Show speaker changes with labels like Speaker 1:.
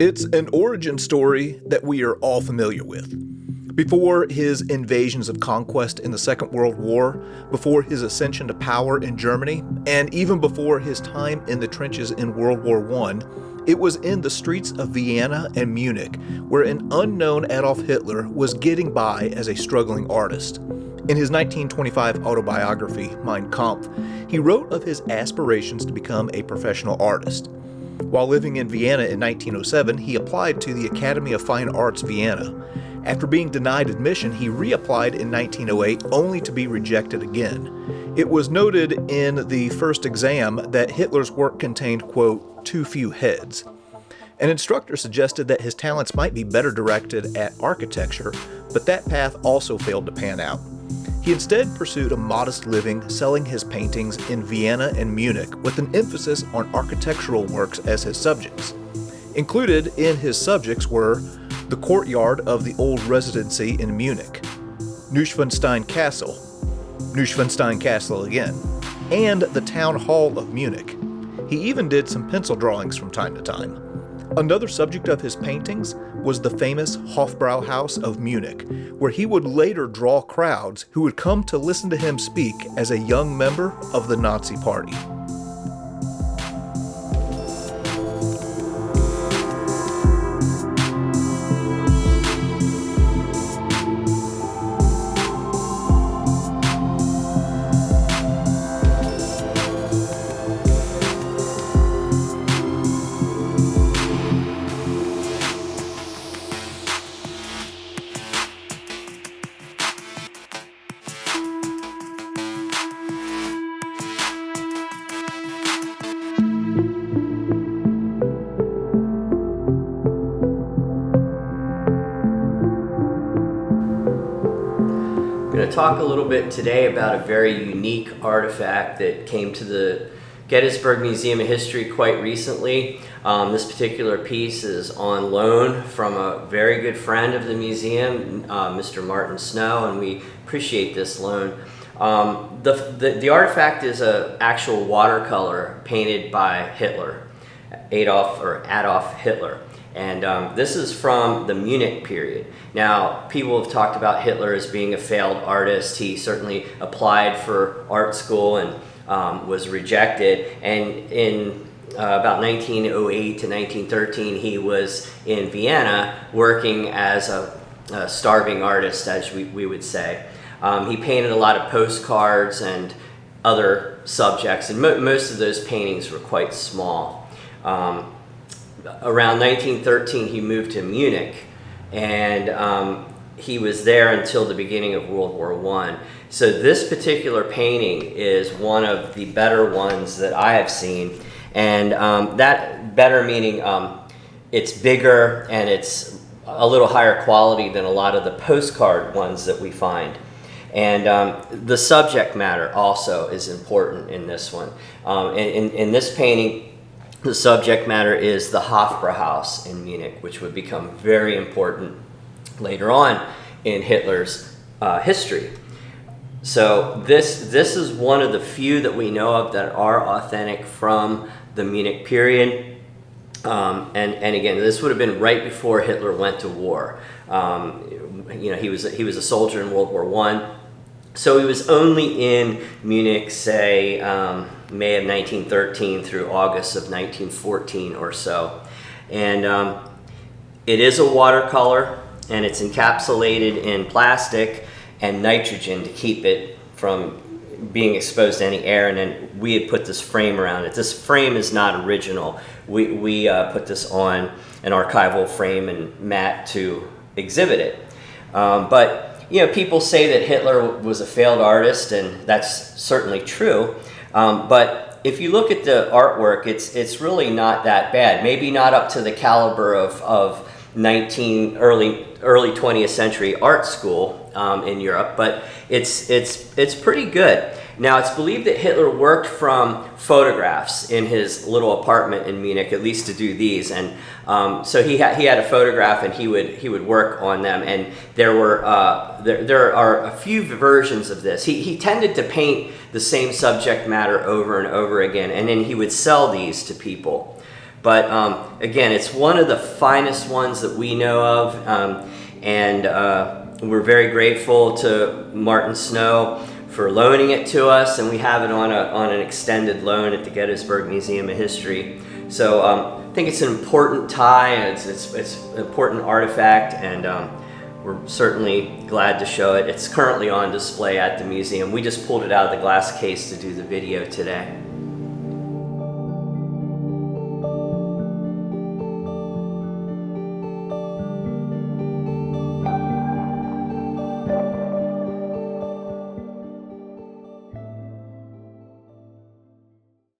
Speaker 1: It's an origin story that we are all familiar with. Before his invasions of conquest in the Second World War, before his ascension to power in Germany, and even before his time in the trenches in World War I, it was in the streets of Vienna and Munich where an unknown Adolf Hitler was getting by as a struggling artist. In his 1925 autobiography, Mein Kampf, he wrote of his aspirations to become a professional artist. While living in Vienna in 1907, he applied to the Academy of Fine Arts Vienna. After being denied admission, he reapplied in 1908 only to be rejected again. It was noted in the first exam that Hitler's work contained, quote, too few heads. An instructor suggested that his talents might be better directed at architecture, but that path also failed to pan out. He instead pursued a modest living selling his paintings in Vienna and Munich with an emphasis on architectural works as his subjects. Included in his subjects were the courtyard of the old residency in Munich, Neuschwanstein Castle again, and the town hall of Munich. He even did some pencil drawings from time to time. Another subject of his paintings was the famous Hofbrauhaus of Munich, where he would later draw crowds who would come to listen to him speak as a young member of the Nazi Party.
Speaker 2: I'm going to talk a little bit today about a very unique artifact that came to the Gettysburg Museum of History quite recently. This particular piece is on loan from a very good friend of the museum, Mr. Martin Snow, and we appreciate this loan. The artifact is an actual watercolor painted by Hitler, Adolf Hitler. And this is from the Munich period. Now, people have talked about Hitler as being a failed artist. He certainly applied for art school and was rejected. And in about 1908 to 1913, he was in Vienna working as a starving artist, as we would say. He painted a lot of postcards and other subjects, and most of those paintings were quite small. Around 1913, he moved to Munich, and he was there until the beginning of World War I. So this particular painting is one of the better ones that I have seen, and that better meaning it's bigger and it's a little higher quality than a lot of the postcard ones that we find. And the subject matter also is important in this one. In this painting, the subject matter is the Hofbrauhaus in Munich, which would become very important later on in Hitler's history. So this is one of the few that we know of that are authentic from the Munich period. And again, this would have been right before Hitler went to war. He was a soldier in World War I. So he was only in Munich, say, May of 1913 through August of 1914 or so. And it is a watercolor, and it's encapsulated in plastic and nitrogen to keep it from being exposed to any air. And then we had put this frame around it. This frame is not original. We put this on an archival frame and mat to exhibit it. But people say that Hitler was a failed artist, and that's certainly true. But if you look at the artwork, it's really not that bad. Maybe not up to the caliber of early 20th century art school in Europe, but it's pretty good. Now, it's believed that Hitler worked from photographs in his little apartment in Munich, at least to do these, and so he had a photograph, and he would work on them. And there are a few versions of this. He tended to paint the same subject matter over and over again, and then he would sell these to people. But again, it's one of the finest ones that we know of, and we're very grateful to Martin Snow for loaning it to us, and we have it on an extended loan at the Gettysburg Museum of History. So I think it's an important tie, it's an important artifact, and we're certainly glad to show it. It's currently on display at the museum. We just pulled it out of the glass case to do the video today.